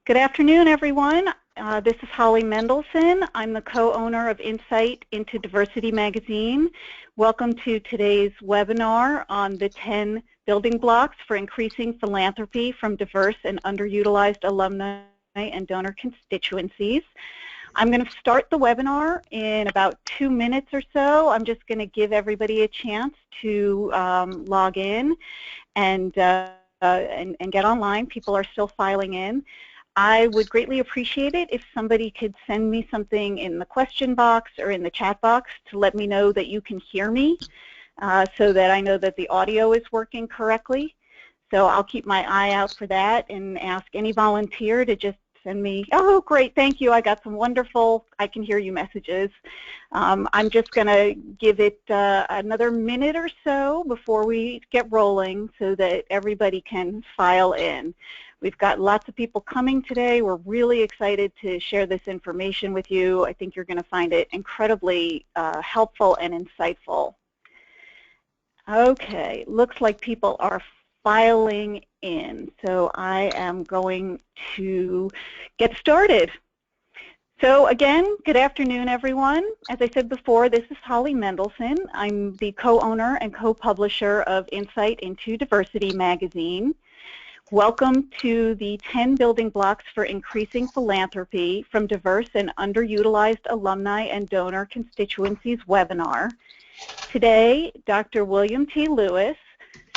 Good afternoon, everyone. This is Holly Mendelson. I'm the co-owner of Insight into Diversity magazine. Welcome to today's webinar on the 10 building blocks for increasing philanthropy from diverse and underutilized alumni and donor constituencies. I'm going to start the webinar in about 2 minutes or so. I'm just going to give everybody a chance to log in and get online. People are still filing in. I would greatly appreciate it if somebody could send me something in the question box or in the chat box to let me know that you can hear me so that I know that the audio is working correctly. So I'll keep my eye out for that and ask any volunteer to just send me, oh great, thank you, I got some wonderful, I can hear you messages. I'm just going to give it another minute or so before we get rolling so that everybody can file in. We've got lots of people coming today. We're really excited to share this information with you. I think you're going to find it incredibly helpful and insightful. Okay, looks like people are filing in, so I am going to get started. So again, good afternoon, everyone. As I said before, this is Holly Mendelson. I'm the co-owner and co-publisher of Insight into Diversity magazine. Welcome to the 10 building blocks for increasing philanthropy from diverse and underutilized alumni and donor constituencies webinar. Today, Dr. William T. Lewis,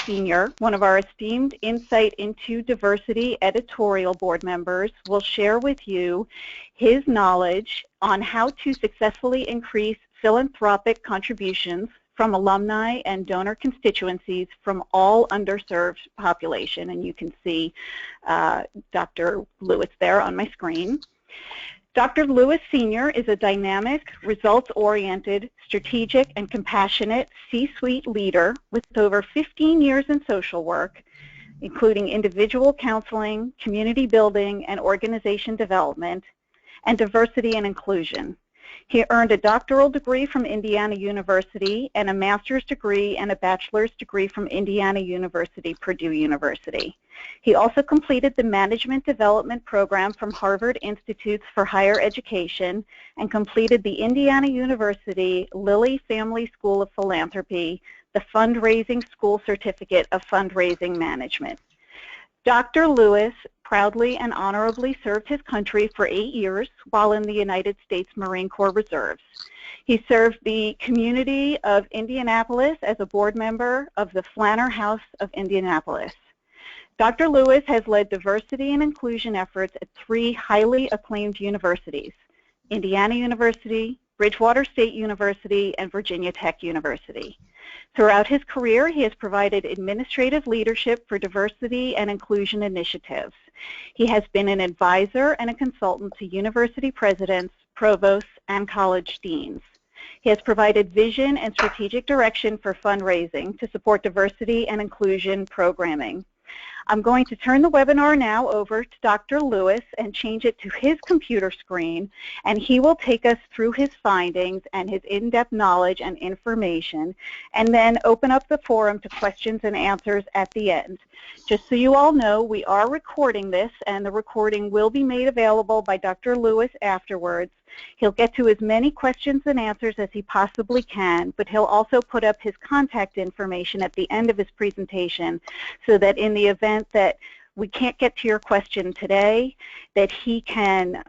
Sr., one of our esteemed Insight into Diversity editorial board members, will share with you his knowledge on how to successfully increase philanthropic contributions from alumni and donor constituencies from all underserved population. And you can see Dr. Lewis there on my screen. Dr. Lewis Sr. is a dynamic, results-oriented, strategic, and compassionate C-suite leader with over 15 years in social work, including individual counseling, community building, and organization development, and diversity and inclusion. He earned a doctoral degree from Indiana University and a master's degree and a bachelor's degree from Indiana University, Purdue University. He also completed the Management Development Program from Harvard Institutes for Higher Education and completed the Indiana University Lilly Family School of Philanthropy, the Fundraising School Certificate of Fundraising Management. Dr. Lewis proudly and honorably served his country for 8 years while in the United States Marine Corps Reserves. He served the community of Indianapolis as a board member of the Flanner House of Indianapolis. Dr. Lewis has led diversity and inclusion efforts at 3 highly acclaimed universities: Indiana University, Bridgewater State University, and Virginia Tech University. Throughout his career, he has provided administrative leadership for diversity and inclusion initiatives. He has been an advisor and a consultant to university presidents, provosts, and college deans. He has provided vision and strategic direction for fundraising to support diversity and inclusion programming. I'm going to turn the webinar now over to Dr. Lewis and change it to his computer screen, and he will take us through his findings and his in-depth knowledge and information, and then open up the forum to questions and answers at the end. Just so you all know, we are recording this, and the recording will be made available by Dr. Lewis afterwards. He'll get to as many questions and answers as he possibly can, but he'll also put up his contact information at the end of his presentation so that in the event that we can't get to your question today, that he can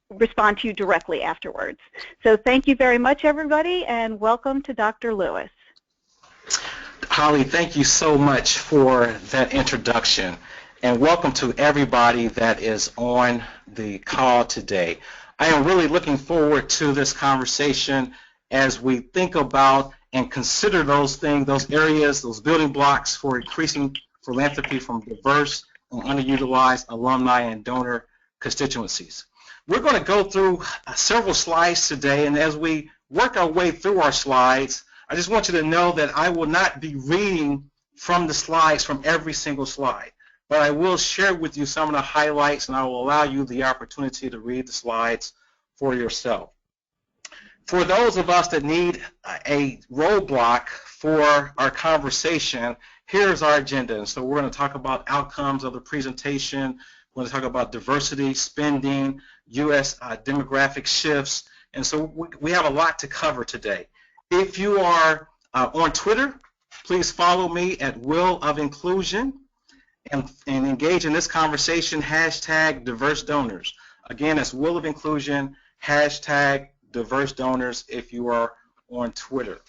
respond to you directly afterwards. So thank you very much, everybody, and welcome to Dr. Lewis. Holly, thank you so much for that introduction, and welcome to everybody that is on the call today. I am really looking forward to this conversation as we think about and consider those things, those areas, those building blocks for increasing philanthropy from diverse and underutilized alumni and donor constituencies. We're going to go through several slides today, and as we work our way through our slides, I just want you to know that I will not be reading from the slides from every single slide, but I will share with you some of the highlights, and I will allow you the opportunity to read the slides for yourself. For those of us that need a roadblock for our conversation, here's our agenda. And so we're going to talk about outcomes of the presentation. We're going to talk about diversity, spending, U.S. Demographic shifts, and so we have a lot to cover today. If you are on Twitter, please follow me at Will of Inclusion and engage in this conversation, hashtag diverse donors. Again, it's Will of Inclusion, hashtag diverse donors if you are on Twitter.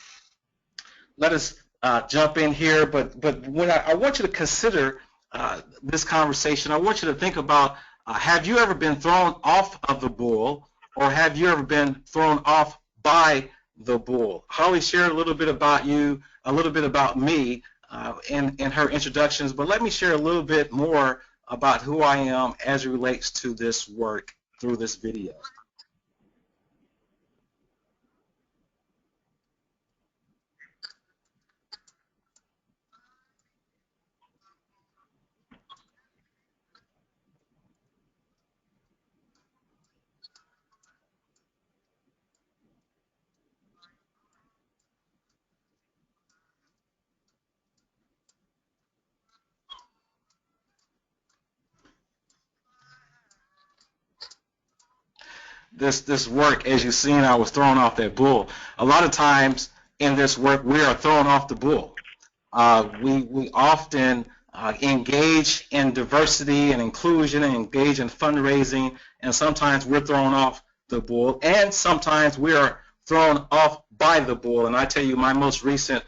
Let us jump in here, but when I want you to consider this conversation, I want you to think about, have you ever been thrown off of the bull, or have you ever been thrown off by the bull? Holly shared a little bit about you, a little bit about me in her introductions, but let me share a little bit more about who I am as it relates to this work through this video. This work, as you've seen, I was thrown off that bull. A lot of times in this work, we are thrown off the bull. We often engage in diversity and inclusion and engage in fundraising, and sometimes we're thrown off the bull, and sometimes we are thrown off by the bull. And I tell you, my most recent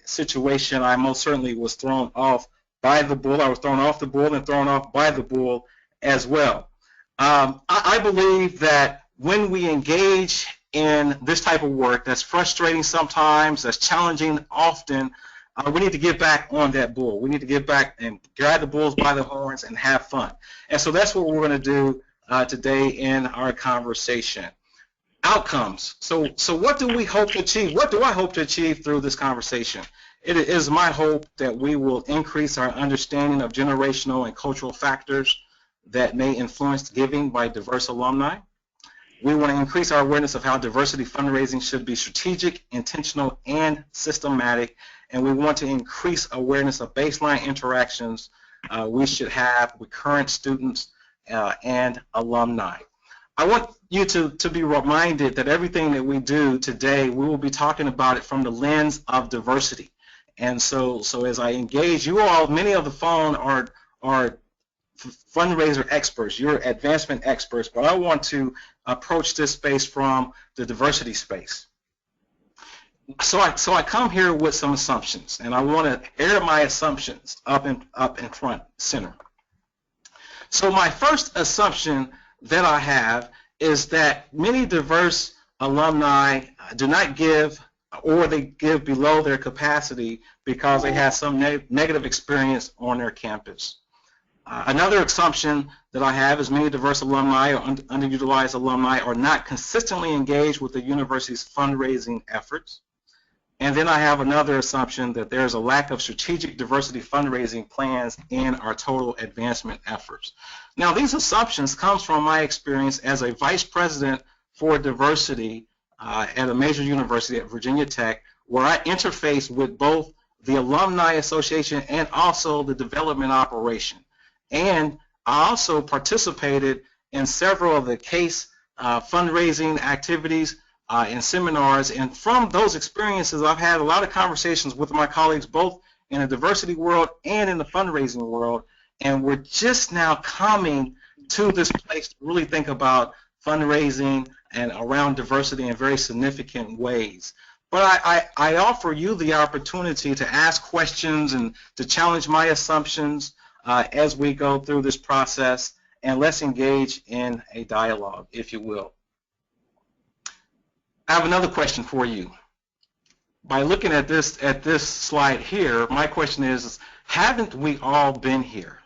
situation, I most certainly was thrown off by the bull. I was thrown off the bull and thrown off by the bull as well. I believe that when we engage in this type of work that's frustrating sometimes, that's challenging often, we need to get back on that bull. We need to get back and grab the bulls by the horns and have fun. And so that's what we're going to do today in our conversation. Outcomes. So what do we hope to achieve? What do I hope to achieve through this conversation? It is my hope that we will increase our understanding of generational and cultural factors that may influence giving by diverse alumni. We want to increase our awareness of how diversity fundraising should be strategic, intentional, and systematic, and we want to increase awareness of baseline interactions we should have with current students and alumni. I want you to be reminded that everything that we do today, we will be talking about it from the lens of diversity. And so as I engage, you all, many of the phone are fundraiser experts, you're advancement experts, but I want to approach this space from the diversity space. So I come here with some assumptions, and I want to air my assumptions up in front, center. So my first assumption that I have is that many diverse alumni do not give, or they give below their capacity because they have some negative experience on their campus. Another assumption that I have is many diverse alumni or underutilized alumni are not consistently engaged with the university's fundraising efforts. And then I have another assumption that there is a lack of strategic diversity fundraising plans in our total advancement efforts. Now, these assumptions come from my experience as a vice president for diversity at a major university at Virginia Tech, where I interface with both the Alumni Association and also the development operation. And I also participated in several of the case fundraising activities and seminars, and from those experiences I've had a lot of conversations with my colleagues both in the diversity world and in the fundraising world, and we're just now coming to this place to really think about fundraising and around diversity in very significant ways. But I offer you the opportunity to ask questions and to challenge my assumptions as we go through this process, and let's engage in a dialogue, if you will. I have another question for you. By looking at this slide here, my question is, haven't we all been here?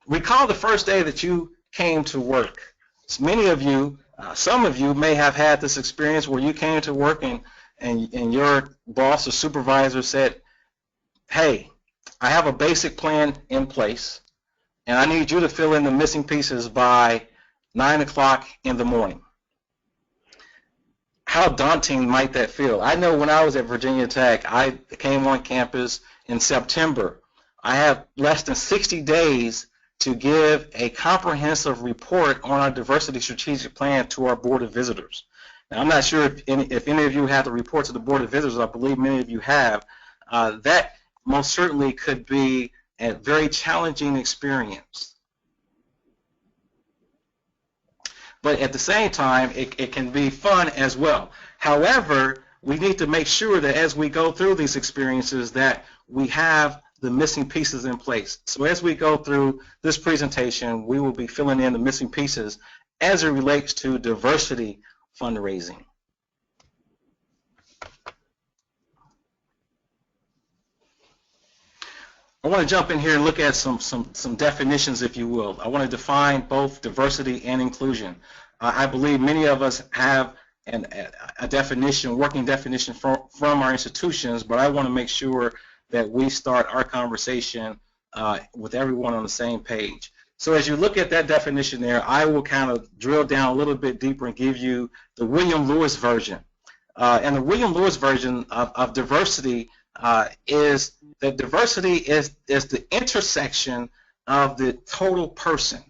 Recall the first day that you came to work. So many of you, some of you may have had this experience where you came to work and your boss or supervisor said, hey, I have a basic plan in place, and I need you to fill in the missing pieces by 9 o'clock in the morning. How daunting might that feel? I know when I was at Virginia Tech, I came on campus in September. I have less than 60 days to give a comprehensive report on our diversity strategic plan to our Board of Visitors. Now, I'm not sure if any of you have the report to the Board of Visitors. I believe many of you have. That most certainly could be a very challenging experience. But at the same time, it can be fun as well. However, we need to make sure that as we go through these experiences that we have the missing pieces in place. So as we go through this presentation, we will be filling in the missing pieces as it relates to diversity fundraising. I want to jump in here and look at some definitions, if you will. I want to define both diversity and inclusion. I believe many of us have a definition, working definition from our institutions, but I want to make sure that we start our conversation with everyone on the same page. So as you look at that definition there, I will kind of drill down a little bit deeper and give you the William Lewis version. And the William Lewis version of diversity is that diversity is the intersection of the total person.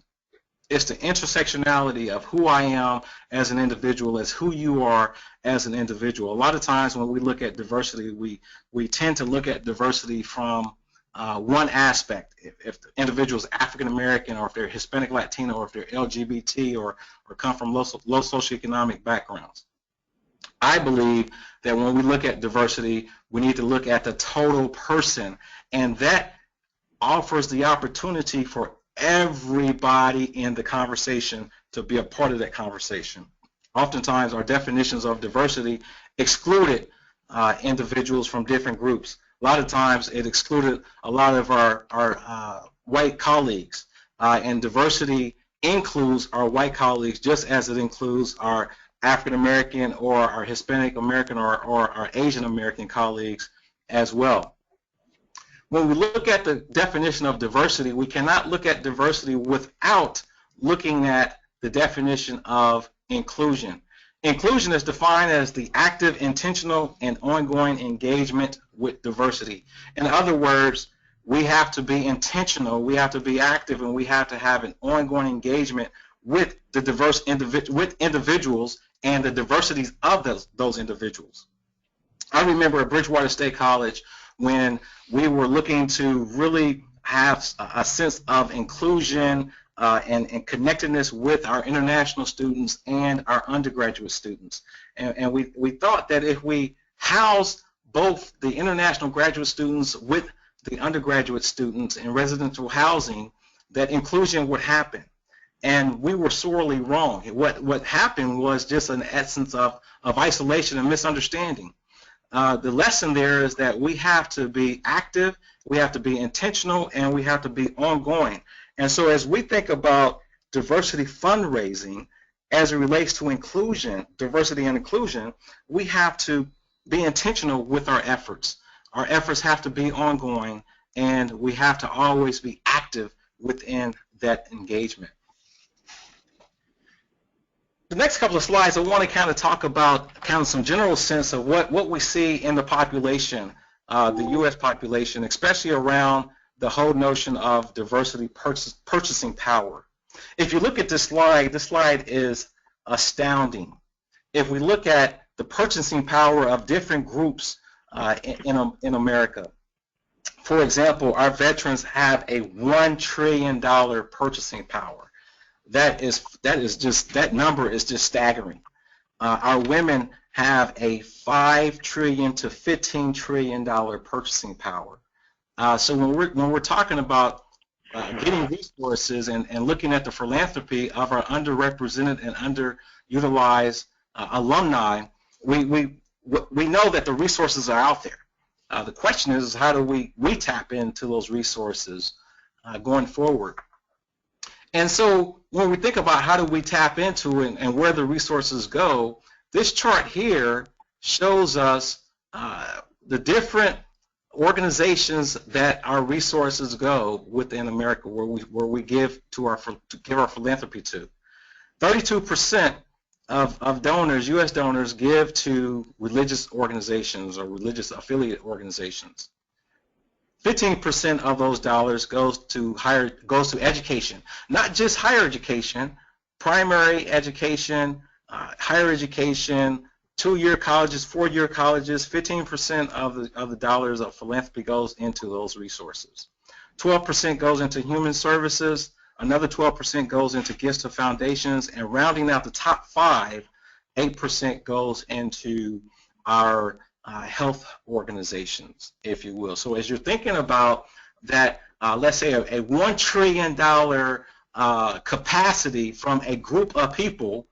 It's the intersectionality of who I am as an individual, as who you are as an individual. A lot of times when we look at diversity, we tend to look at diversity from one aspect. If the individual is African-American, or if they're Hispanic, Latino, or if they're LGBT, or come from low socioeconomic backgrounds. I believe that when we look at diversity, we need to look at the total person, and that offers the opportunity for everybody in the conversation to be a part of that conversation. Oftentimes, our definitions of diversity excluded individuals from different groups. A lot of times, it excluded a lot of our white colleagues, and diversity includes our white colleagues just as it includes our African American or our Hispanic American or our Asian American colleagues as well. When we look at the definition of diversity, we cannot look at diversity without looking at the definition of inclusion. Inclusion is defined as the active, intentional, and ongoing engagement with diversity. In other words, we have to be intentional, we have to be active, and we have to have an ongoing engagement with the diverse individuals and the diversities of those individuals. I remember at Bridgewater State College when we were looking to really have a sense of inclusion and connectedness with our international students and our undergraduate students. And we thought that if we housed both the international graduate students with the undergraduate students in residential housing, that inclusion would happen. And we were sorely wrong. What happened was just an essence of isolation and misunderstanding. The lesson there is that we have to be active, we have to be intentional, and we have to be ongoing. And so as we think about diversity fundraising as it relates to inclusion, diversity and inclusion, we have to be intentional with our efforts. Our efforts have to be ongoing, and we have to always be active within that engagement. The next couple of slides, I want to kind of talk about kind of some general sense of what we see in the population, the U.S. population, especially around the whole notion of diversity purchasing power. If you look at this slide is astounding. If we look at the purchasing power of different groups in America, for example, our veterans have a $1 trillion purchasing power. That number is just staggering. Our women have a $5 trillion to $15 trillion purchasing power. So when we're talking about getting resources and looking at the philanthropy of our underrepresented and underutilized alumni, we know that the resources are out there. The question is how do we tap into those resources going forward? And so when we think about how do we tap into it and where the resources go, this chart here shows us the different organizations that our resources go within America, where we give our philanthropy to. 32% of donors, U.S. donors, give to religious organizations or religious affiliate organizations. 15% of those dollars goes to education, not just higher education, primary education, higher education, 2-year colleges, 4-year colleges. 15% of the dollars of philanthropy goes into those resources. 12% goes into human services. Another 12% goes into gifts to foundations, and rounding out the top 5, 8% goes into our health organizations, if you will. So as you're thinking about that, let's say a $1 trillion capacity from a group of people,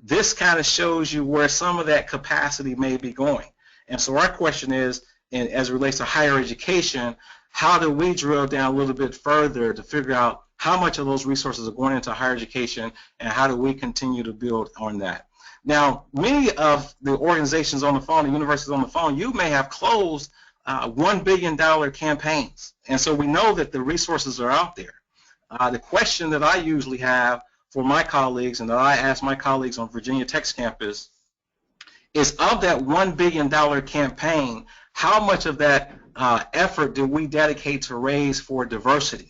this kind of shows you where some of that capacity may be going. And so our question is, and as it relates to higher education, how do we drill down a little bit further to figure out how much of those resources are going into higher education, and how do we continue to build on that? Now, many of the organizations on the phone, the universities on the phone, you may have closed $1 billion campaigns. And so we know that the resources are out there. The question that I usually have for my colleagues, and that I ask my colleagues on Virginia Tech's campus, is of that $1 billion campaign, how much of that effort do we dedicate to raise for diversity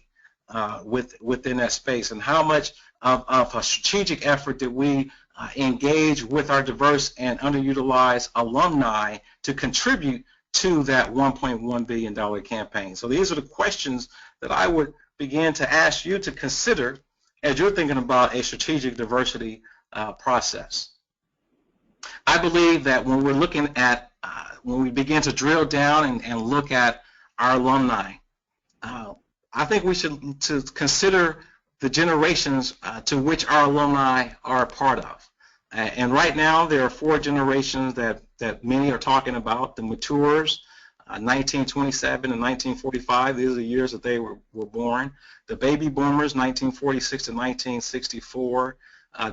within that space, and how much of a strategic effort did we engage with our diverse and underutilized alumni to contribute to that $1.1 billion campaign? So these are the questions that I would begin to ask you to consider as you're thinking about a strategic diversity process. I believe that when we're looking at, when we begin to drill down and look at our alumni, I think we should consider the generations to which our alumni are a part of. And right now there are 4 generations that many are talking about: the maturers, 1927 and 1945, these are the years that they were born; the baby boomers, 1946 to 1964,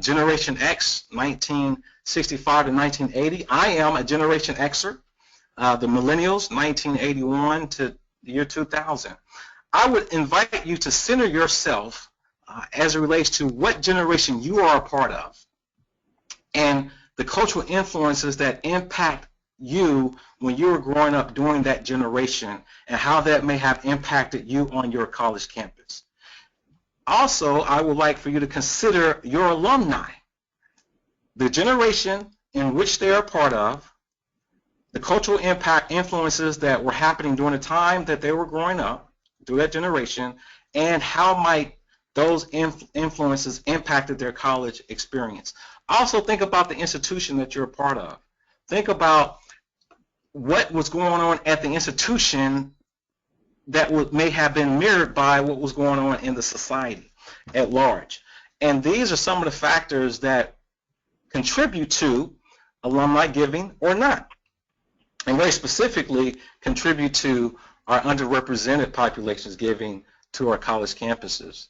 Generation X, 1965 to 1980. I am a Generation Xer. The millennials, 1981 to the year 2000. I would invite you to center yourself as it relates to what generation you are a part of, and the cultural influences that impact you when you were growing up during that generation, and how that may have impacted you on your college campus. Also, I would like for you to consider your alumni, the generation in which they are a part of, the cultural impact influences that were happening during the time that they were growing up, through that generation, and how might those influences impacted their college experience. Also think about the institution that you're a part of. Think about what was going on at the institution that may have been mirrored by what was going on in the society at large. And these are some of the factors that contribute to alumni giving or not, and very specifically contribute to our underrepresented populations giving to our college campuses.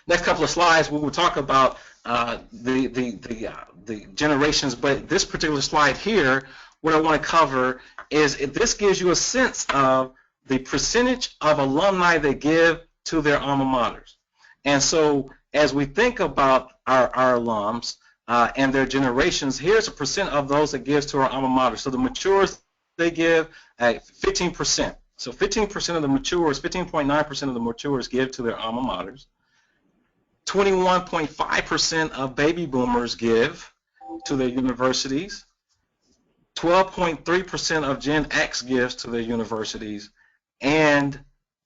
Next couple of slides, we will talk about the generations, but this particular slide here, what I want to cover is this gives you a sense of the percentage of alumni that give to their alma maters. And so as we think about our alums and their generations, here's a percent of those that gives to our alma mater. So the matures, they give 15%. So 15% of the matures, 15.9% of the matures give to their alma maters. 21.5% of baby boomers give to their universities. 12.3% of Gen X gives to their universities, and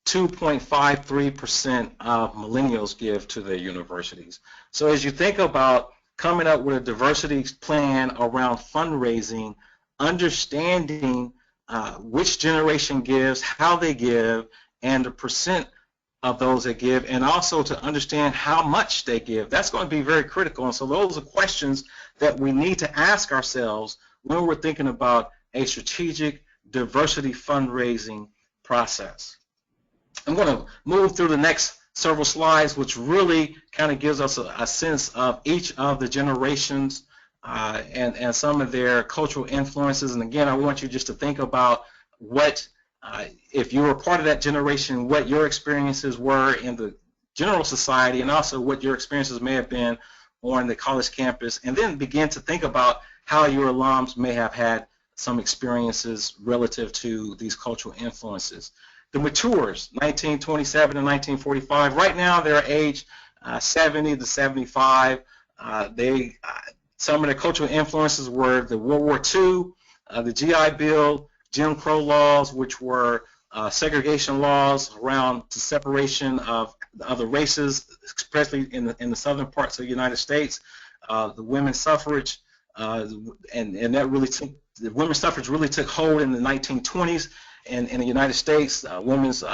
2.53% of millennials give to their universities. So as you think about coming up with a diversity plan around fundraising, understanding which generation gives, how they give, and the percent of those that give, and also to understand how much they give, that's going to be very critical. And so those are questions that we need to ask ourselves when we're thinking about a strategic diversity fundraising process. I'm going to move through the next several slides, which really kind of gives us a sense of each of the generations and some of their cultural influences. And again, I want you just to think about what, if you were part of that generation, what your experiences were in the general society, and also what your experiences may have been on the college campus, and then begin to think about how your alums may have had some experiences relative to these cultural influences. The matures, 1927 to 1945, right now they're aged 70 to 75. Some of the cultural influences were the World War II, the GI Bill, Jim Crow laws, which were segregation laws around the separation of the other races, especially in the southern parts of the United States. The women's suffrage, and that really took, the women's suffrage really took hold in the 1920s in the United States. Women's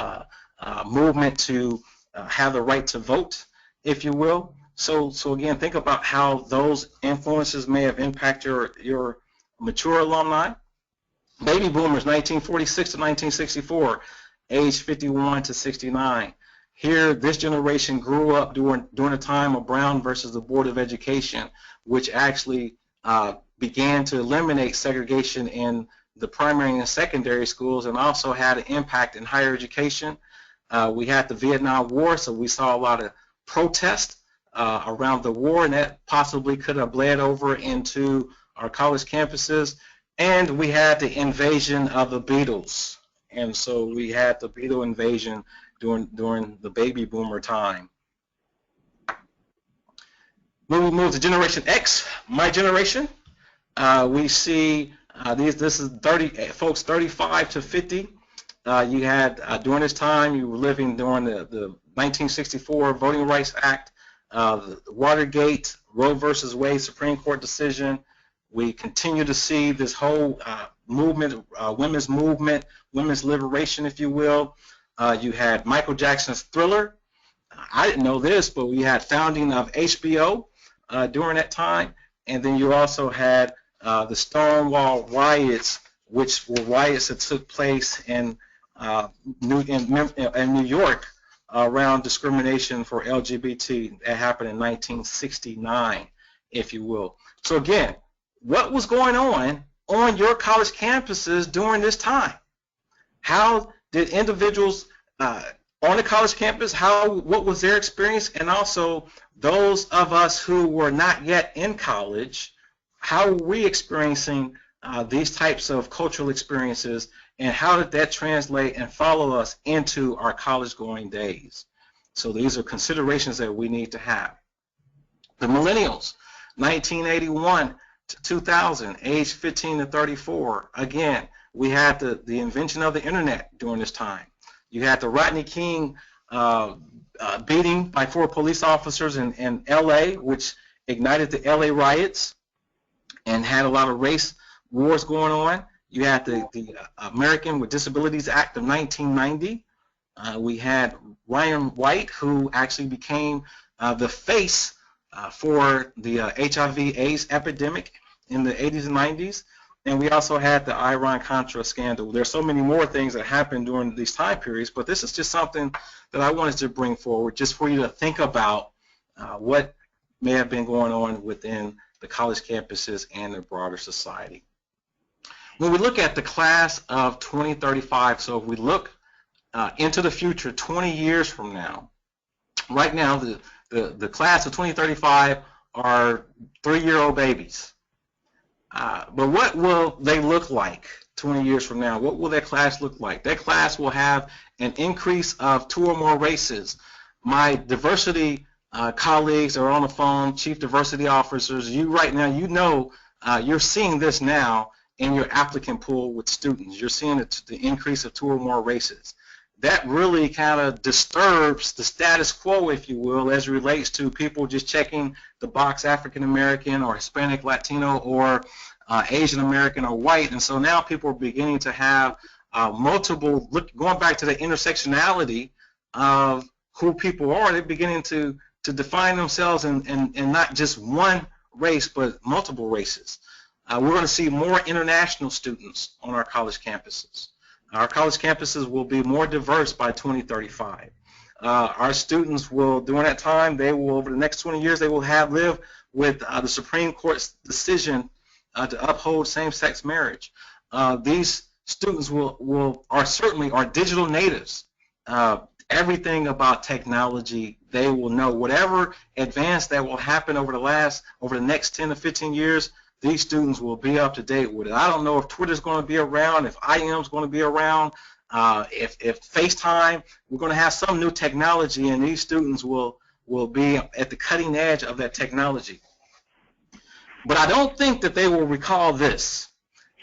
movement to have the right to vote, if you will. So again, think about how those influences may have impacted your mature alumni. Baby boomers, 1946 to 1964, age 51 to 69. Here, this generation grew up during a time of Brown versus the Board of Education, which actually began to eliminate segregation in the primary and secondary schools, and also had an impact in higher education. We had the Vietnam War, so we saw a lot of protest around the war, and that possibly could have bled over into our college campuses. And we had the invasion of the Beatles, and so we had the Beatle invasion during the baby boomer time. When we move to Generation X, my generation, we see this is folks 35 to 50. You had during this time, you were living during the 1964 Voting Rights Act, the Watergate, Roe versus Wade Supreme Court decision. We continue to see this whole movement, women's liberation, if you will. You had Michael Jackson's Thriller. I didn't know this, but we had founding of HBO during that time. And then you also had the Stonewall riots, which were riots that took place in New York around discrimination for LGBT. That happened in 1969, if you will. So again, what was going on your college campuses during this time? How did individuals on the college campus, what was their experience? And also those of us who were not yet in college, how were we experiencing these types of cultural experiences, and how did that translate and follow us into our college going days? So these are considerations that we need to have. The millennials, 1981 to 2000, age 15 to 34. Again, we had the invention of the internet during this time. You had the Rodney King beating by 4 police officers in LA, which ignited the LA riots and had a lot of race wars going on. You had the American with Disabilities Act of 1990. We had Ryan White, who actually became the face for the HIV/AIDS epidemic in the 80s and 90s. And we also had the Iran-Contra scandal. There's so many more things that happened during these time periods, but this is just something that I wanted to bring forward just for you to think about what may have been going on within the college campuses and the broader society. When we look at the class of 2035, so if we look into the future 20 years from now, right now the class of 2035 are 3-year-old babies. But what will they look like 20 years from now? What will that class look like? That class will have an increase of 2 or more races. My diversity colleagues are on the phone, chief diversity officers. You right now, you know, you're seeing this now in your applicant pool with students. You're seeing the increase of 2 or more races. That really kind of disturbs the status quo, if you will, as it relates to people just checking the box African American or Hispanic, Latino, or Asian American or white. And so now people are beginning to have multiple, going back to the intersectionality of who people are, they're beginning to define themselves in not just one race, but multiple races. We're going to see more international students on our college campuses. Our college campuses will be more diverse by 2035. Our students will, during that time, they will, over the next 20 years, they will have lived with the Supreme Court's decision to uphold same-sex marriage. These students are certainly digital natives. Everything about technology, they will know. Whatever advance that will happen over the next 10 to 15 years, these students will be up to date with it. I don't know if Twitter's going to be around, if IM's going to be around, if FaceTime, we're going to have some new technology, and these students will be at the cutting edge of that technology. But I don't think that they will recall this.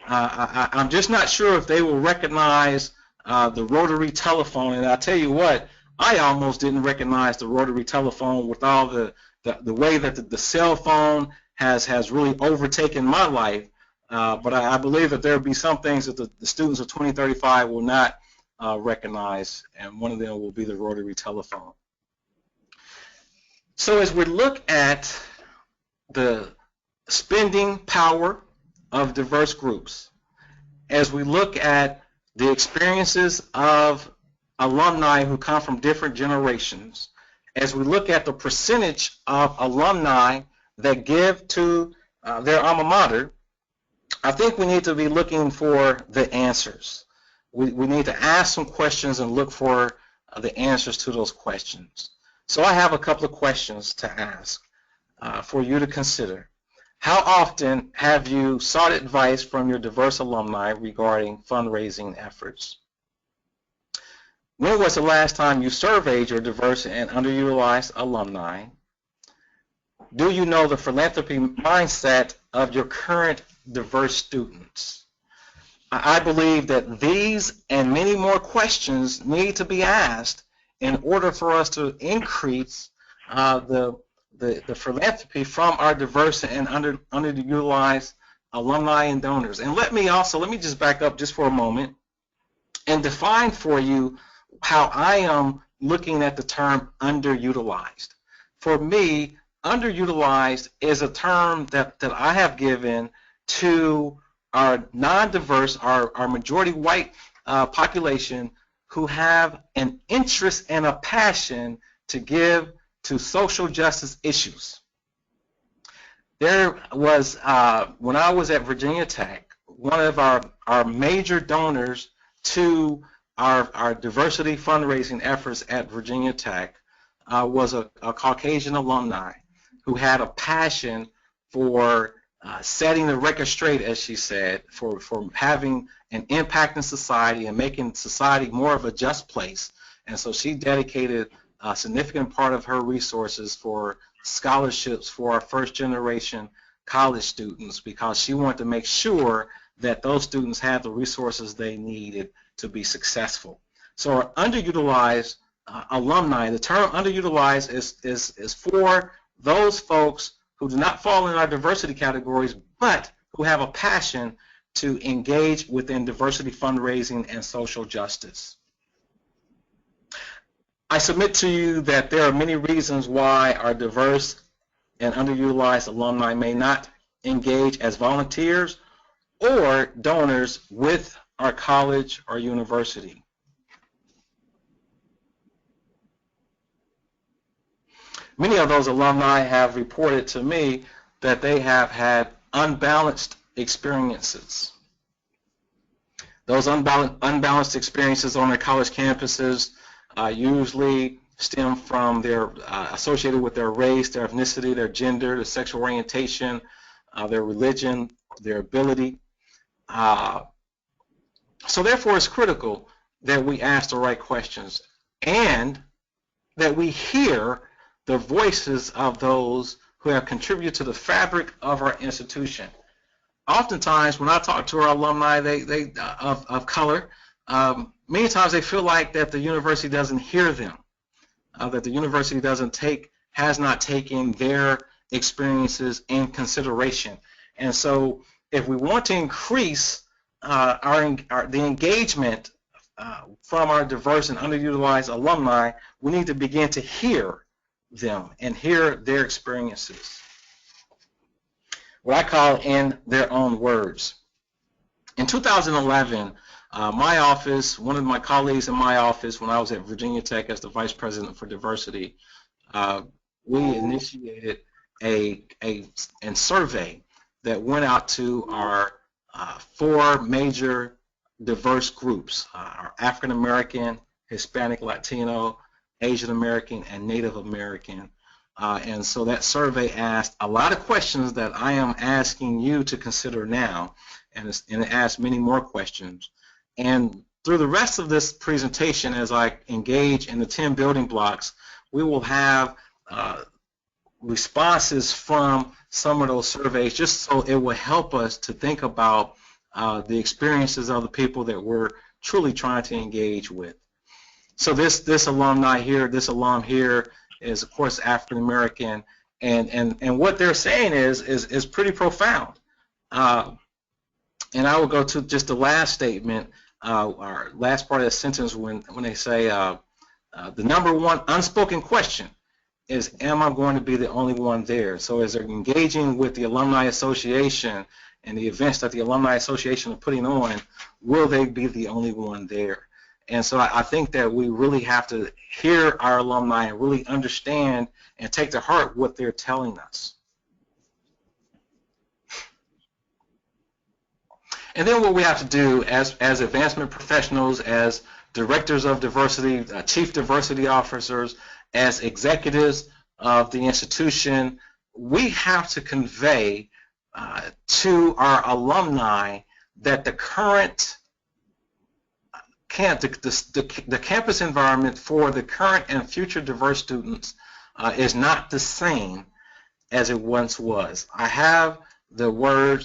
I'm just not sure if they will recognize the rotary telephone. And I'll tell you what, I almost didn't recognize the rotary telephone with all the way that the cell phone has really overtaken my life. But I believe that there will be some things that the students of 2035 will not recognize, and one of them will be the rotary telephone. So as we look at the spending power of diverse groups, as we look at the experiences of alumni who come from different generations, as we look at the percentage of alumni that give to their alma mater, I think we need to be looking for the answers. We need to ask some questions and look for the answers to those questions. So I have a couple of questions to ask for you to consider. How often have you sought advice from your diverse alumni regarding fundraising efforts? When was the last time you surveyed your diverse and underutilized alumni? Do you know the philanthropy mindset of your current diverse students? I believe that these and many more questions need to be asked in order for us to increase the philanthropy from our diverse and underutilized alumni and donors. And let me just back up just for a moment and define for you how I am looking at the term underutilized. For me, underutilized is a term that I have given to our non-diverse, our majority white population who have an interest and a passion to give to social justice issues. There was, when I was at Virginia Tech, one of our major donors to our diversity fundraising efforts at Virginia Tech was a Caucasian alumni who had a passion for setting the record straight, as she said, for having an impact in society and making society more of a just place. And so she dedicated a significant part of her resources for scholarships for our first generation college students, because she wanted to make sure that those students had the resources they needed to be successful. So our underutilized alumni, the term underutilized is for those folks who do not fall in our diversity categories, but who have a passion to engage within diversity fundraising and social justice. I submit to you that there are many reasons why our diverse and underutilized alumni may not engage as volunteers or donors with our college or university. Many of those alumni have reported to me that they have had unbalanced experiences. Those unbalanced experiences on their college campuses usually stem from their associated with their race, their ethnicity, their gender, their sexual orientation, their religion, their ability. So therefore, it's critical that we ask the right questions and that we hear the voices of those who have contributed to the fabric of our institution. Oftentimes, when I talk to our alumni of color, many times they feel like that the university doesn't hear them, that the university has not taken their experiences in consideration. And so if we want to increase the engagement from our diverse and underutilized alumni, we need to begin to hear them and hear their experiences. What I call in their own words. In 2011, my office, one of my colleagues in my office when I was at Virginia Tech as the Vice President for Diversity, we initiated a survey that went out to our 4 major diverse groups, our AfricanAmerican, Hispanic, Latino, Asian American, and Native American And so that survey asked a lot of questions that I am asking you to consider now, and it asked many more questions. And through the rest of this presentation, as I engage in the 10 building blocks, we will have responses from some of those surveys, just so it will help us to think about the experiences of the people that we're truly trying to engage with. So this alumni here, this alum here is, of course, African American, and what they're saying is pretty profound. And I will go to just the last statement, or last part of the sentence, when they say the number one unspoken question is, am I going to be the only one there? So as they're engaging with the Alumni Association and the events that the Alumni Association are putting on, will they be the only one there? And so I think that we really have to hear our alumni and really understand and take to heart what they're telling us. And then what we have to do as advancement professionals, as directors of diversity, chief diversity officers, as executives of the institution, we have to convey to our alumni that the current the campus environment for the current and future diverse students is not the same as it once was. I have the word,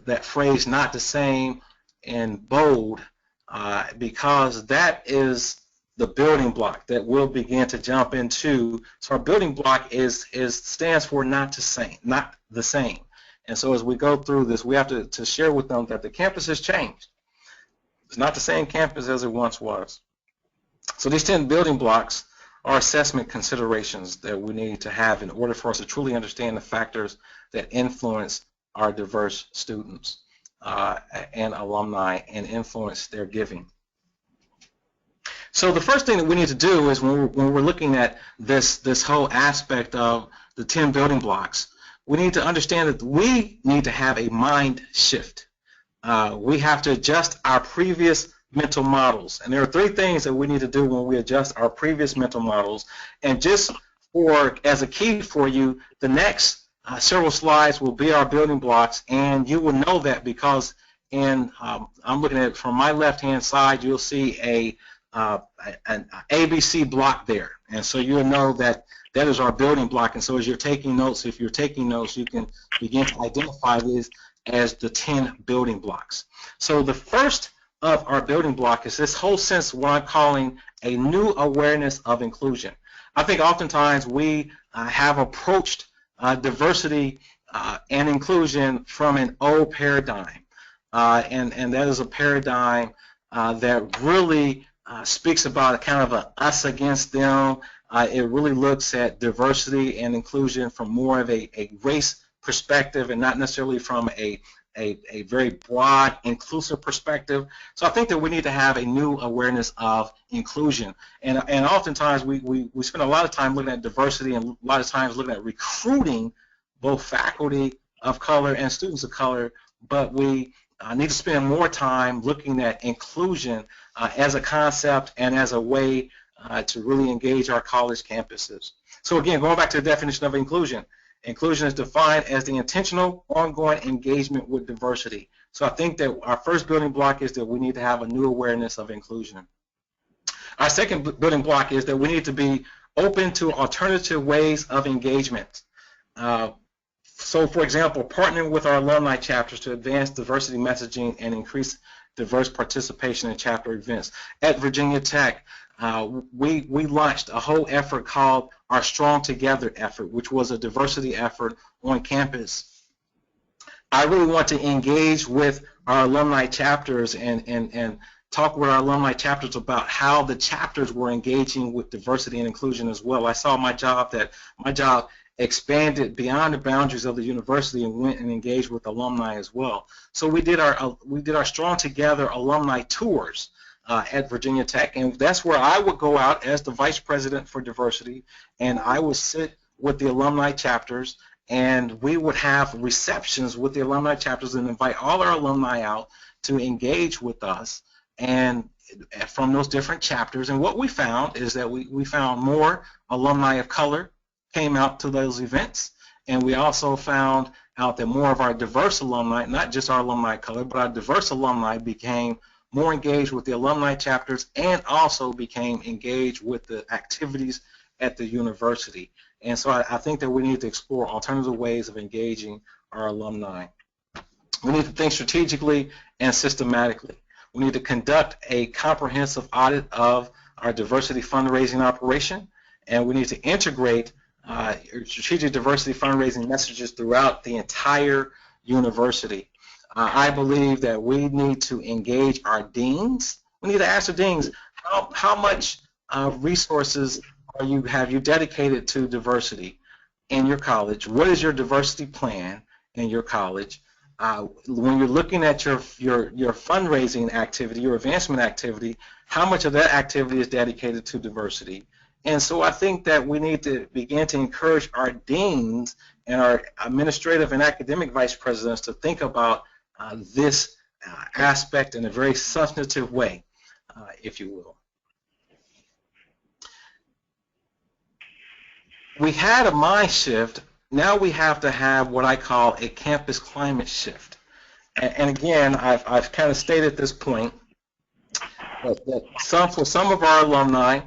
that phrase, not the same, in bold because that is the building block that we'll begin to jump into. So our building block stands for not the same. And so as we go through this, we have to share with them that the campus has changed. It's not the same campus as it once was. So these 10 building blocks are assessment considerations that we need to have in order for us to truly understand the factors that influence our diverse students and alumni and influence their giving. So the first thing that we need to do is when we're looking at this whole aspect of the 10 building blocks, we need to understand that we need to have a mind shift. We have to adjust our previous mental models. And there are 3 things that we need to do when we adjust our previous mental models. And just as a key for you, the next several slides will be our building blocks, and you will know that because I'm looking at it from my left-hand side, you'll see an ABC block there. And so you'll know that that is our building block. And so as you're taking notes, if you're taking notes, you can begin to identify these as the 10 building blocks. So the first of our building block is this whole sense of what I'm calling a new awareness of inclusion. I think oftentimes we have approached diversity and inclusion from an old paradigm, and that is a paradigm that really speaks about a kind of a us against them. It really looks at diversity and inclusion from more of a race perspective and not necessarily from a very broad, inclusive perspective. So I think that we need to have a new awareness of inclusion. And oftentimes we spend a lot of time looking at diversity and a lot of times looking at recruiting both faculty of color and students of color, but we need to spend more time looking at inclusion as a concept and as a way to really engage our college campuses. So again, going back to the definition of inclusion, inclusion is defined as the intentional, ongoing engagement with diversity. So I think that our first building block is that we need to have a new awareness of inclusion. Our second building block is that we need to be open to alternative ways of engagement. So for example, partnering with our alumni chapters to advance diversity messaging and increase diverse participation in chapter events. At Virginia Tech, we launched a whole effort called our Strong Together effort, which was a diversity effort on campus. I really want to engage with our alumni chapters and talk with our alumni chapters about how the chapters were engaging with diversity and inclusion as well. I saw my job expanded beyond the boundaries of the university and went and engaged with alumni as well. So we did our Strong Together alumni tours at Virginia Tech, and that's where I would go out as the vice president for diversity, and I would sit with the alumni chapters, and we would have receptions with the alumni chapters and invite all our alumni out to engage with us and from those different chapters. And what we found is that we found more alumni of color came out to those events, and we also found out that more of our diverse alumni, not just our alumni of color, but our diverse alumni became more engaged with the alumni chapters and also became engaged with the activities at the university. And so I think that we need to explore alternative ways of engaging our alumni. We need to think strategically and systematically. We need to conduct a comprehensive audit of our diversity fundraising operation, and we need to integrate strategic diversity fundraising messages throughout the entire university. I believe that we need to engage our deans. We need to ask the deans, how much resources have you dedicated to diversity in your college? What is your diversity plan in your college? When you're looking at your fundraising activity, your advancement activity, how much of that activity is dedicated to diversity? And so I think that we need to begin to encourage our deans and our administrative and academic vice presidents to think about this aspect in a very substantive way, if you will. We had a mind shift. Now we have to have what I call a campus climate shift. And again, I've kind of stated this point, that for some of our alumni,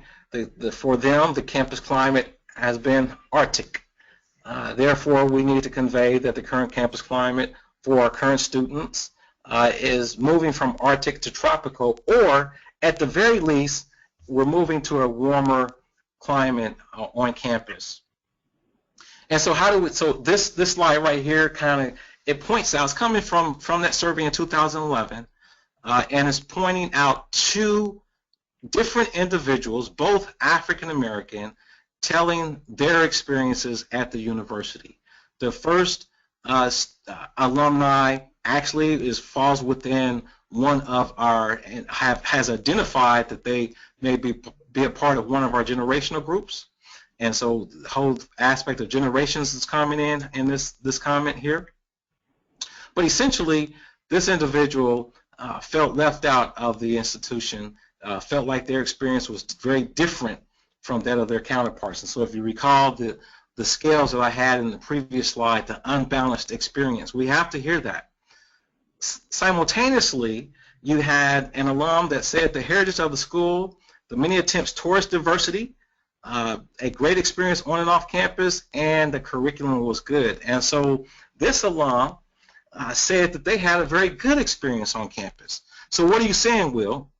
for them, the campus climate has been Arctic. Therefore, we need to convey that the current campus climate for our current students is moving from Arctic to tropical, or at the very least, we're moving to a warmer climate on campus. And so this slide right here it points out, it's coming from that survey in 2011, and it's pointing out two different individuals, both African American, telling their experiences at the university. The first alumni actually falls within one of our, has identified that they may be a part of one of our generational groups. And so the whole aspect of generations is coming in this comment here. But essentially, this individual felt left out of the institution, felt like their experience was very different from that of their counterparts. And so if you recall the scales that I had in the previous slide, the unbalanced experience, we have to hear that. Simultaneously, you had an alum that said the heritage of the school, the many attempts towards diversity, a great experience on and off campus, and the curriculum was good. And so this alum said that they had a very good experience on campus. So what are you saying, Will?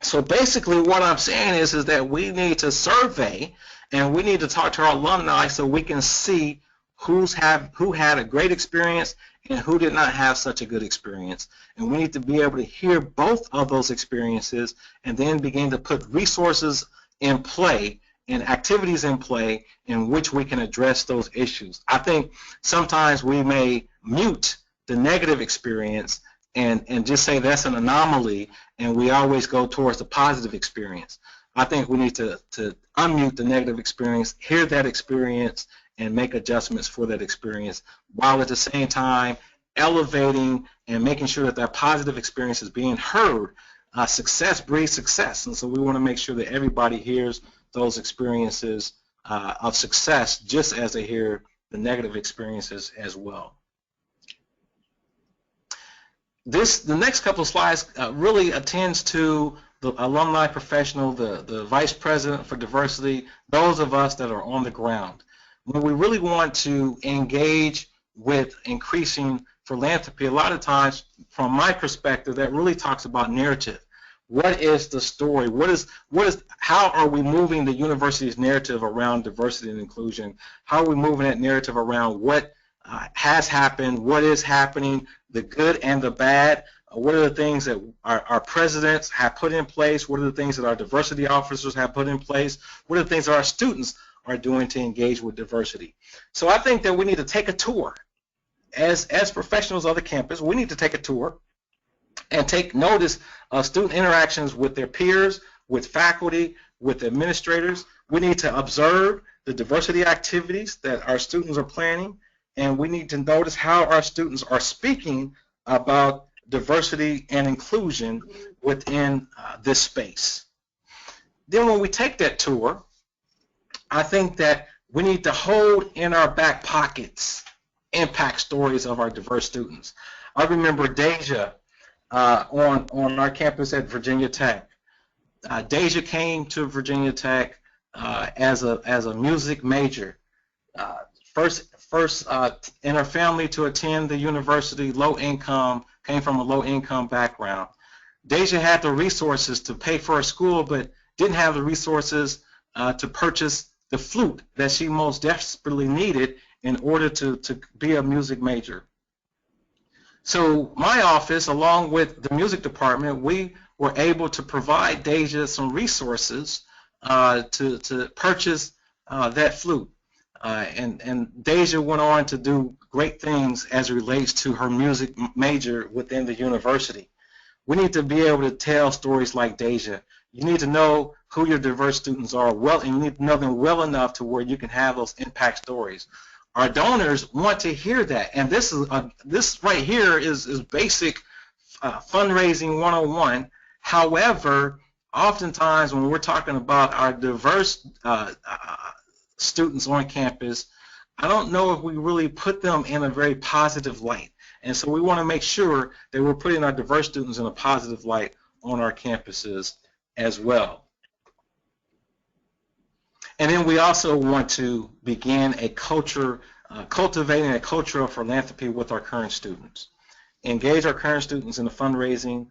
So basically what I'm saying is that we need to survey and we need to talk to our alumni so we can see who had a great experience and who did not have such a good experience. And we need to be able to hear both of those experiences and then begin to put resources in play and activities in play in which we can address those issues. I think sometimes we may mute the negative experience and just say that's an anomaly, and we always go towards the positive experience. I think we need to unmute the negative experience, hear that experience, and make adjustments for that experience, while at the same time elevating and making sure that that positive experience is being heard. Success breeds success, and so we want to make sure that everybody hears those experiences of success just as they hear the negative experiences as well. The next couple of slides really attends to the alumni professional, the vice president for diversity, those of us that are on the ground. When we really want to engage with increasing philanthropy, a lot of times, from my perspective, that really talks about narrative. What is the story? How are we moving the university's narrative around diversity and inclusion? How are we moving that narrative around what has happened, what is happening, the good and the bad? What are the things that our presidents have put in place? What are the things that our diversity officers have put in place? What are the things that our students are doing to engage with diversity? So I think that we need to take a tour. As professionals of the campus, we need to take a tour and take notice of student interactions with their peers, with faculty, with administrators. We need to observe the diversity activities that our students are planning, and we need to notice how our students are speaking about diversity and inclusion within this space. Then when we take that tour, I think that we need to hold in our back pockets impact stories of our diverse students. I remember Deja on our campus at Virginia Tech. Deja came to Virginia Tech as a music major. First in her family to attend the university, low income, came from a low income background. Deja had the resources to pay for her school, but didn't have the resources to purchase the flute that she most desperately needed in order to be a music major. So my office, along with the music department, we were able to provide Deja some resources to purchase that flute. And Deja went on to do great things as it relates to her music major within the university. We need to be able to tell stories like Deja. You need to know who your diverse students are well, and you need to know them well enough to where you can have those impact stories. Our donors want to hear that, and this right here is basic fundraising 101. However, oftentimes when we're talking about our diverse students on campus, I don't know if we really put them in a very positive light. And so we want to make sure that we're putting our diverse students in a positive light on our campuses as well. And then we also want to begin a culture, cultivating a culture of philanthropy with our current students. Engage our current students in the fundraising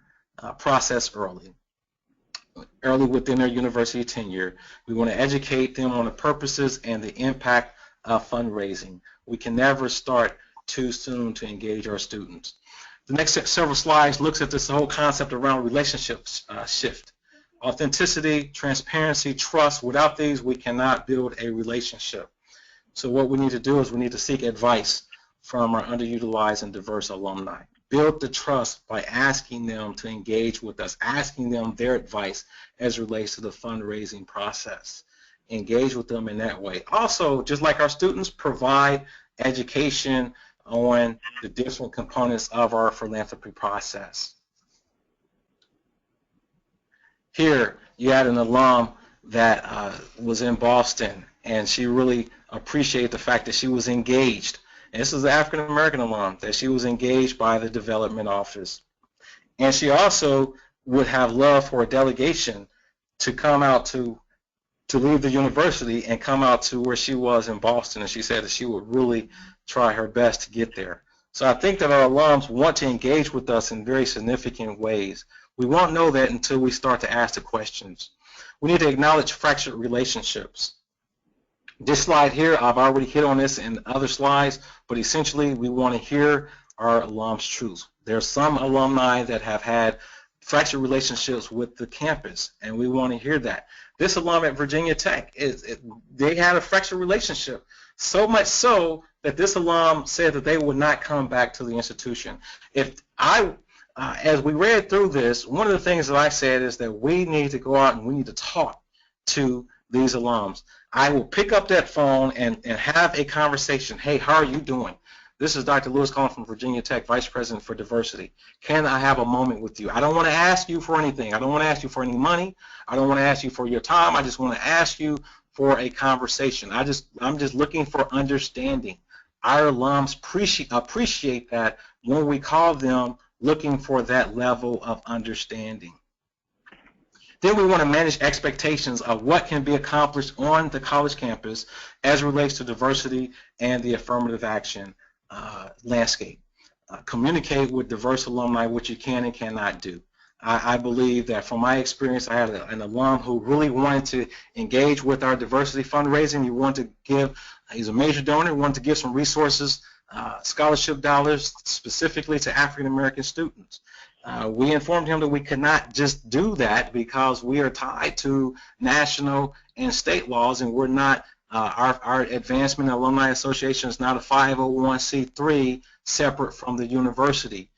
process early within their university tenure. We want to educate them on the purposes and the impact of fundraising. We can never start too soon to engage our students. The next several slides looks at this whole concept around relationships shift. Authenticity, transparency, trust. Without these, we cannot build a relationship. So what we need to do is we need to seek advice from our underutilized and diverse alumni. Build the trust by asking them to engage with us, asking them their advice as it relates to the fundraising process. Engage with them in that way. Also, just like our students, provide education on the different components of our philanthropy process. Here, you had an alum that was in Boston, and she really appreciated the fact that she was engaged. And this is an African-American alum, that she was engaged by the development office. And she also would have loved for a delegation to come out to leave the university and come out to where she was in Boston, and she said that she would really try her best to get there. So I think that our alums want to engage with us in very significant ways. We won't know that until we start to ask the questions. We need to acknowledge fractured relationships. This slide here, I've already hit on this in other slides, but essentially we want to hear our alums' truths. There are some alumni that have had fractured relationships with the campus, and we want to hear that. This alum at Virginia Tech, they had a fractured relationship, so much so that this alum said that they would not come back to the institution. As we read through this, one of the things that I said is that we need to go out and we need to talk to these alums. I will pick up that phone and have a conversation. Hey, how are you doing? This is Dr. Lewis calling from Virginia Tech, Vice President for Diversity. Can I have a moment with you? I don't want to ask you for anything. I don't want to ask you for any money. I don't want to ask you for your time. I just want to ask you for a conversation. I'm just looking for understanding. Our alums appreciate that when we call them looking for that level of understanding. Then we want to manage expectations of what can be accomplished on the college campus as it relates to diversity and the affirmative action landscape. Communicate with diverse alumni what you can and cannot do. I believe that from my experience, I had an alum who really wanted to engage with our diversity fundraising. He wanted to give, he's a major donor, wanted to give some resources, scholarship dollars specifically to African-American students. We informed him that we could not just do that because we are tied to national and state laws, and we're not, our Advancement Alumni Association is not a 501c3 separate from the university.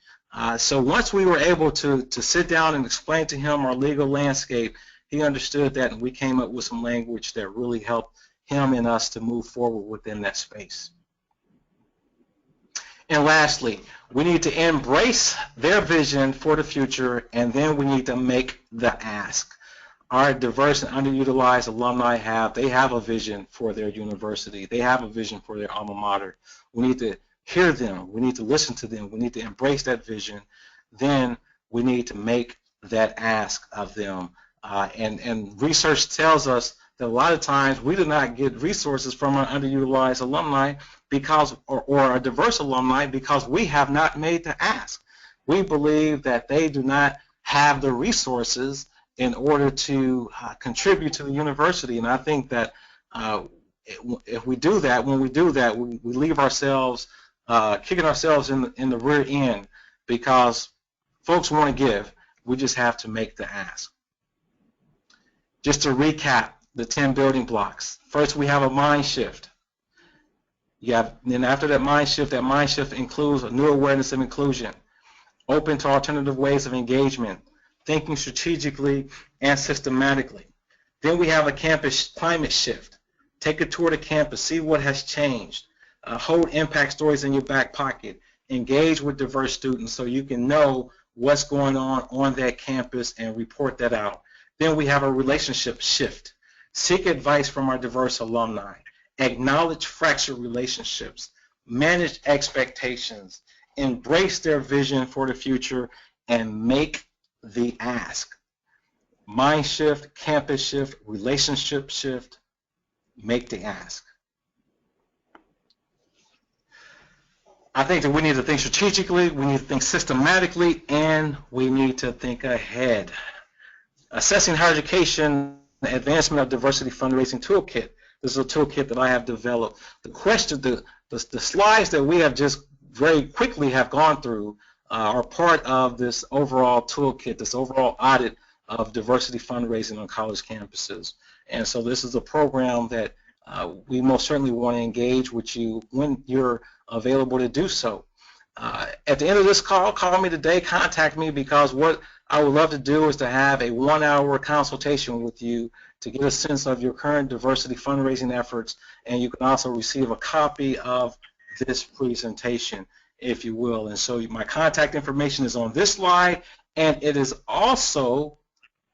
So once we were able to sit down and explain to him our legal landscape, he understood that, and we came up with some language that really helped him and us to move forward within that space. And lastly, we need to embrace their vision for the future, and then we need to make the ask. our diverse and underutilized alumni have a vision for their university. They have a vision for their alma mater. We need to hear them. We need to listen to them. We need to embrace that vision. Then we need to make that ask of them. And research tells us that a lot of times we do not get resources from our underutilized alumni because, or our diverse alumni, because we have not made the ask. We believe that they do not have the resources in order to contribute to the university. And I think that if we do that, when we do that, we leave ourselves kicking ourselves in the rear end, because folks want to give. We just have to make the ask. Just to recap the 10 building blocks. First, we have a mind shift. Then after that mind shift includes a new awareness of inclusion, open to alternative ways of engagement, thinking strategically and systematically. Then we have a campus climate shift. Take a tour to campus, see what has changed. Hold impact stories in your back pocket. Engage with diverse students so you can know what's going on that campus and report that out. Then we have a relationship shift. Seek advice from our diverse alumni. Acknowledge fractured relationships. Manage expectations. Embrace their vision for the future and make the ask. Mind shift, campus shift, relationship shift, make the ask. I think that we need to think strategically, we need to think systematically, and we need to think ahead. Assessing higher education, advancement of diversity fundraising toolkit. This is a toolkit that I have developed. The slides that we have just very quickly have gone through are part of this overall toolkit, this overall audit of diversity fundraising on college campuses. And so this is a program that we most certainly want to engage with you when you're available to do so. At the end of this call me today, contact me, because what I would love to do is to have a 1-hour consultation with you to get a sense of your current diversity fundraising efforts, and you can also receive a copy of this presentation, if you will. And so my contact information is on this slide, and it is also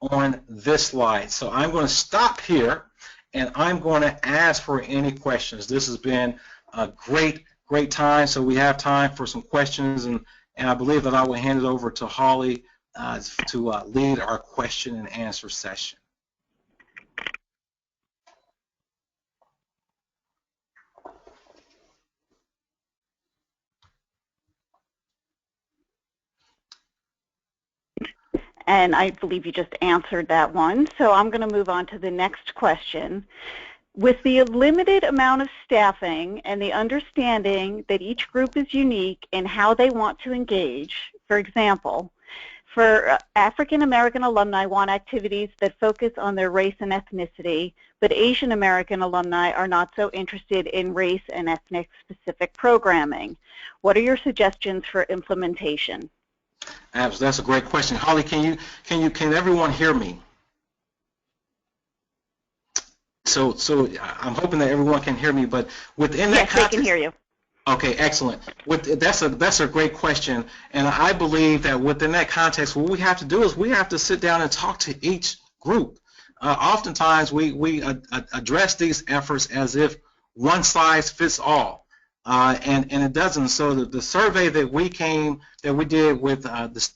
on this slide. So I'm going to stop here, and I'm going to ask for any questions. This has been a great time, so we have time for some questions, and I believe that I will hand it over to Holly to lead our question and answer session. And I believe you just answered that one, so I'm going to move on to the next question. With the limited amount of staffing and the understanding that each group is unique in how they want to engage, for example, for African American alumni want activities that focus on their race and ethnicity, but Asian American alumni are not so interested in race and ethnic specific programming. What are your suggestions for implementation? Absolutely, that's a great question. Holly, can everyone hear me? So I'm hoping that everyone can hear me, but within that context, yes, they can hear you. Okay, excellent. That's a great question, and I believe that within that context, what we have to do is we have to sit down and talk to each group. Oftentimes, we address these efforts as if one size fits all, and it doesn't. So the survey that we did with the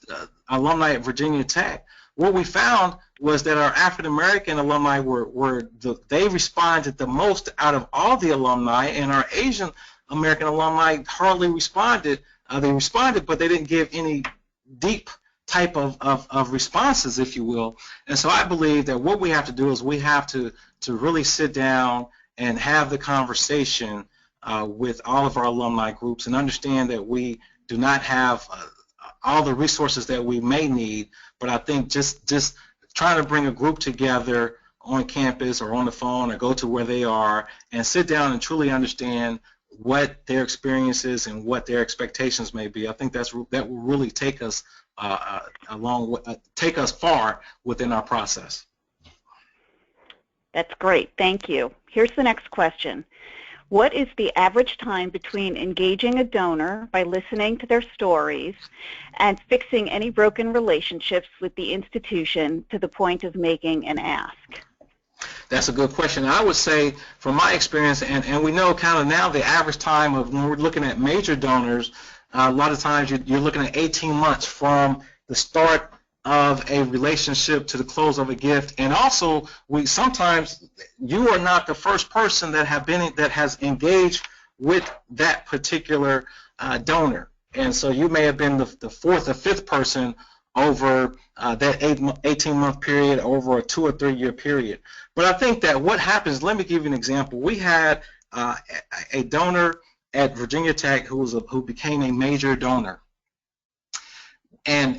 alumni at Virginia Tech, what we found was that our African American alumni they responded the most out of all the alumni, and our Asian American alumni hardly responded. They responded, but they didn't give any deep type of responses, if you will. And so I believe that what we have to do is we have to really sit down and have the conversation with all of our alumni groups and understand that we do not have all the resources that we may need, but I think just trying to bring a group together on campus or on the phone or go to where they are and sit down and truly understand what their experiences and what their expectations may be. I think that will really take us take us far within our process. That's great. Thank you. Here's the next question. What is the average time between engaging a donor by listening to their stories and fixing any broken relationships with the institution to the point of making an ask? That's a good question. I would say, from my experience, and we know kind of now the average time of when we're looking at major donors, a lot of times you're looking at 18 months from the start of a relationship to the close of a gift. And also, sometimes you are not the first person that has engaged with that particular donor, and so you may have been the fourth or fifth person over that 18-month period, over a 2 or 3 year period. But I think that what happens, let me give you an example. We had a donor at Virginia Tech who became a major donor. And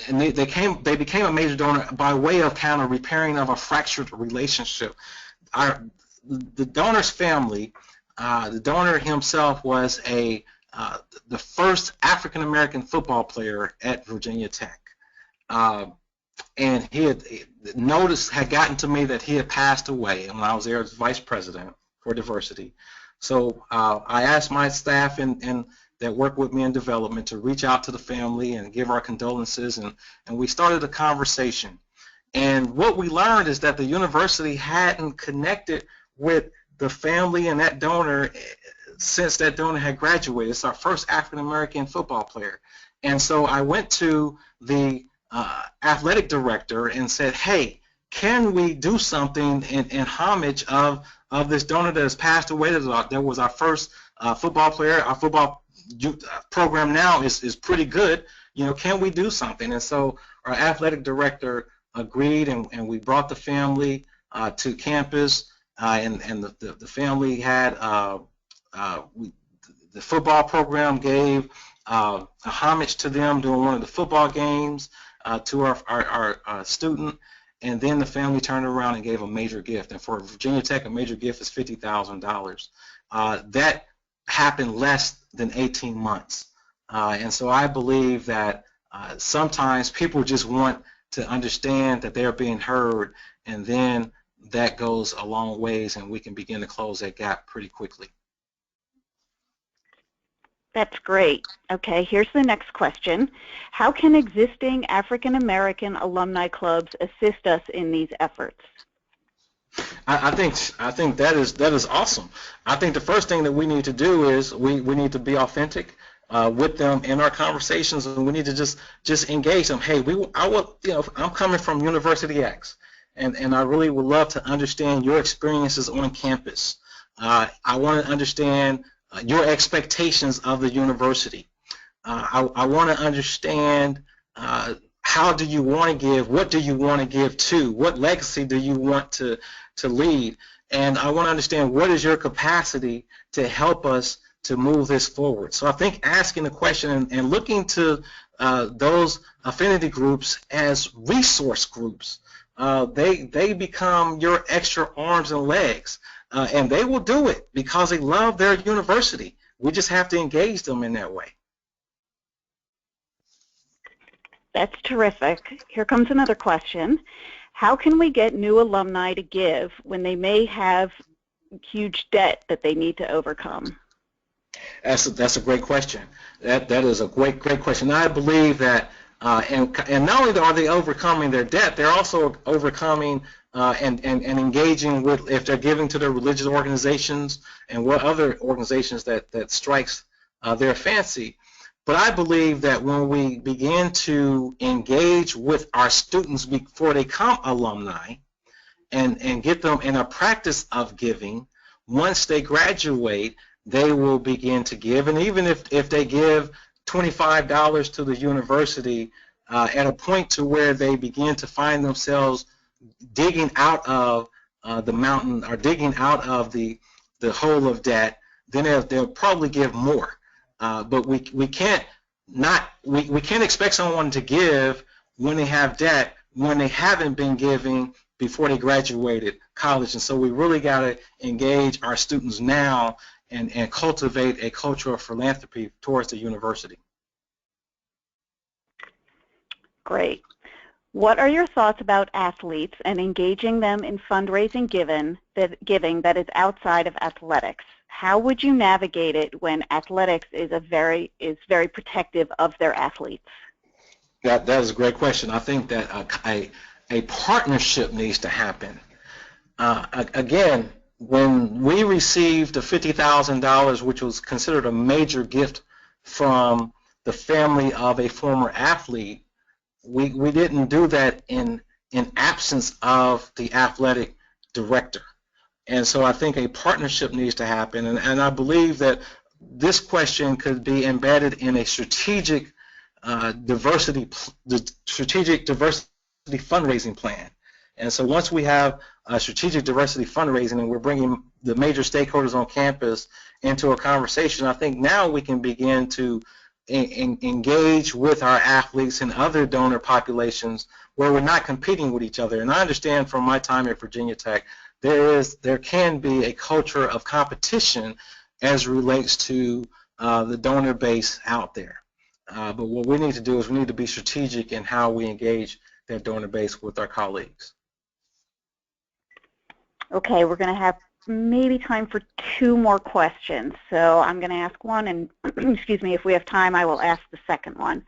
they became a major donor by way of kind of repairing of a fractured relationship. The donor's family, the donor himself was the first African-American football player at Virginia Tech. And he had gotten to me that he had passed away when I was there as vice president for diversity. So I asked my staff and that work with me in development to reach out to the family and give our condolences, and we started a conversation. And what we learned is that the university hadn't connected with the family and that donor since that donor had graduated. It's our first African-American football player. And so I went to the athletic director and said, hey, can we do something in homage of this donor that has passed away? That was our first football player. Our football program now is pretty good. You know, can we do something? And so our athletic director agreed, and we brought the family to campus, and the family had the football program gave a homage to them during one of the football games to our student, and then the family turned around and gave a major gift. And for Virginia Tech, a major gift is $50,000. That happened less than 18 months. And so I believe that sometimes people just want to understand that they're being heard, and then that goes a long ways, and we can begin to close that gap pretty quickly. That's great. Okay, here's the next question. How can existing African American alumni clubs assist us in these efforts? I think that is awesome. I think the first thing that we need to do is we need to be authentic with them in our conversations, and we need to just engage them. Hey, I'm coming from University X, and I really would love to understand your experiences on campus. I want to understand your expectations of the university. I want to understand how do you want to give, what do you want to give to, what legacy do you want to lead, and I want to understand what is your capacity to help us to move this forward. So I think asking the question and looking to those affinity groups as resource groups, they become your extra arms and legs. And they will do it because they love their university. We just have to engage them in that way. That's terrific. Here comes another question. How can we get new alumni to give when they may have huge debt that they need to overcome? That's a great question. That is a great question. I believe that, and not only are they overcoming their debt, they're also overcoming and engaging with, if they're giving to their religious organizations and what other organizations that strikes their fancy. But I believe that when we begin to engage with our students before they become alumni and get them in a practice of giving, once they graduate, they will begin to give. And even if they give $25 to the university at a point to where they begin to find themselves digging out of the mountain or digging out of the hole of debt, then they'll probably give more. But we can't expect someone to give when they have debt when they haven't been giving before they graduated college. And so we really got to engage our students now and cultivate a culture of philanthropy towards the university. Great. What are your thoughts about athletes and engaging them in fundraising giving that is outside of athletics? How would you navigate it when athletics is very protective of their athletes? That is a great question. I think that a partnership needs to happen. Again, when we received the $50,000, which was considered a major gift from the family of a former athlete, we didn't do that in absence of the athletic director. And so I think a partnership needs to happen, and I believe that this question could be embedded in a strategic diversity fundraising plan. And so once we have a strategic diversity fundraising and we're bringing the major stakeholders on campus into a conversation, I think now we can begin to engage with our athletes and other donor populations where we're not competing with each other. And I understand from my time at Virginia Tech, there can be a culture of competition as relates to the donor base out there. But what we need to do is we need to be strategic in how we engage that donor base with our colleagues. Okay, we're going to have maybe time for 2 more questions. So I'm going to ask one, and excuse me, if we have time, I will ask the second one.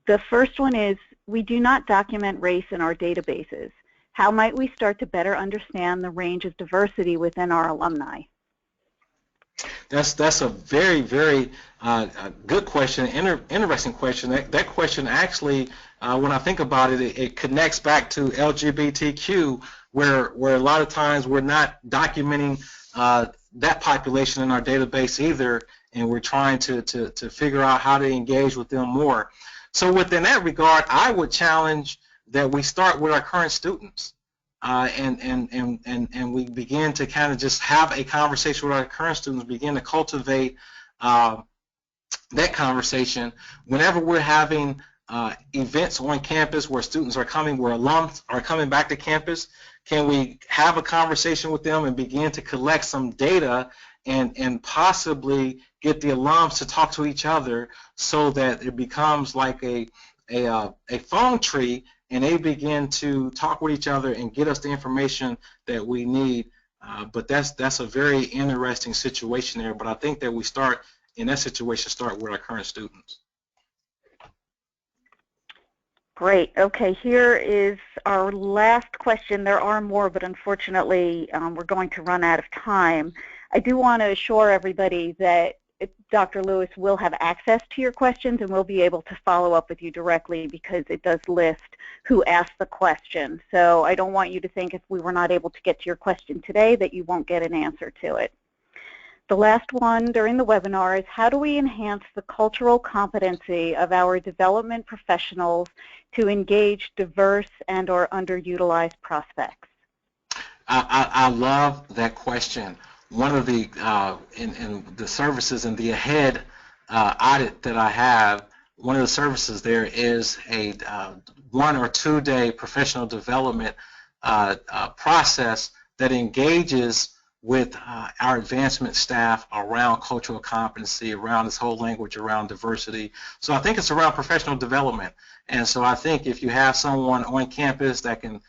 The first one is, we do not document race in our databases. How might we start to better understand the range of diversity within our alumni? That's a very, very good question, interesting question. That question actually, when I think about it, it connects back to LGBTQ, where a lot of times we're not documenting that population in our database either, and we're trying to figure out how to engage with them more. So within that regard, I would challenge that we start with our current students. And we begin to kind of just have a conversation with our current students, begin to cultivate that conversation. Whenever we're having events on campus where students are coming, where alums are coming back to campus, can we have a conversation with them and begin to collect some data and possibly get the alums to talk to each other so that it becomes like a phone tree, and they begin to talk with each other and get us the information that we need. But that's a very interesting situation there. But I think that we start in that situation, start with our current students. Great. Okay, here is our last question. There are more, but unfortunately, we're going to run out of time. I do want to assure everybody that Dr. Lewis will have access to your questions and will be able to follow up with you directly, because it does list who asked the question. So I don't want you to think if we were not able to get to your question today that you won't get an answer to it. The last one during the webinar is, how do we enhance the cultural competency of our development professionals to engage diverse and or underutilized prospects? I love that question. One of the in the services in the AHEAD audit that I have, one of the services there is a 1 or 2 day professional development process that engages with our advancement staff around cultural competency, around this whole language, around diversity. So I think it's around professional development. And so I think if you have someone on campus that can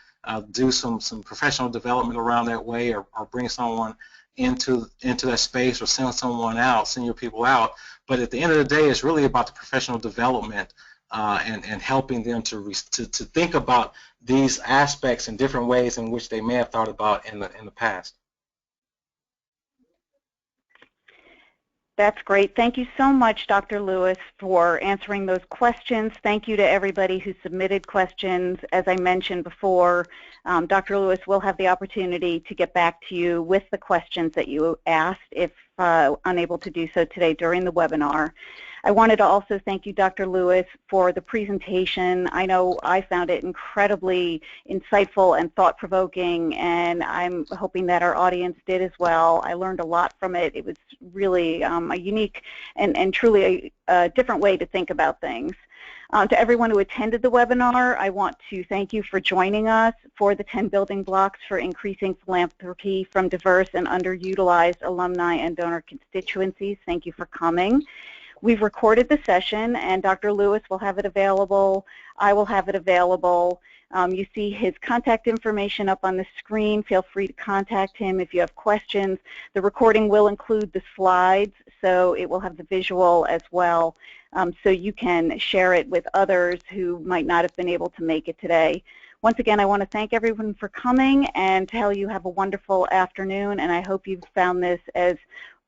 do some professional development around that way, or bring someone into that space, or send someone out, send your people out. But at the end of the day, it's really about the professional development and helping them to think about these aspects in different ways in which they may have thought about in the past. That's great. Thank you so much, Dr. Lewis, for answering those questions. Thank you to everybody who submitted questions. As I mentioned before, Dr. Lewis will have the opportunity to get back to you with the questions that you asked if unable to do so today during the webinar. I wanted to also thank you, Dr. Lewis, for the presentation. I know I found it incredibly insightful and thought-provoking, and I'm hoping that our audience did as well. I learned a lot from it. It was really a unique and truly a different way to think about things. To everyone who attended the webinar, I want to thank you for joining us for the 10 building blocks for increasing philanthropy from diverse and underutilized alumni and donor constituencies. Thank you for coming. We've recorded the session, and Dr. Lewis will have it available. I will have it available. You see his contact information up on the screen. Feel free to contact him if you have questions. The recording will include the slides, so it will have the visual as well, so you can share it with others who might not have been able to make it today. Once again, I want to thank everyone for coming and tell you have a wonderful afternoon, and I hope you've found this as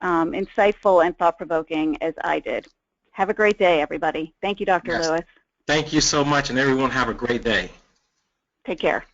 insightful and thought-provoking as I did. Have a great day, everybody. Thank you, Dr. Yes. Lewis. Thank you so much, and everyone have a great day. Take care.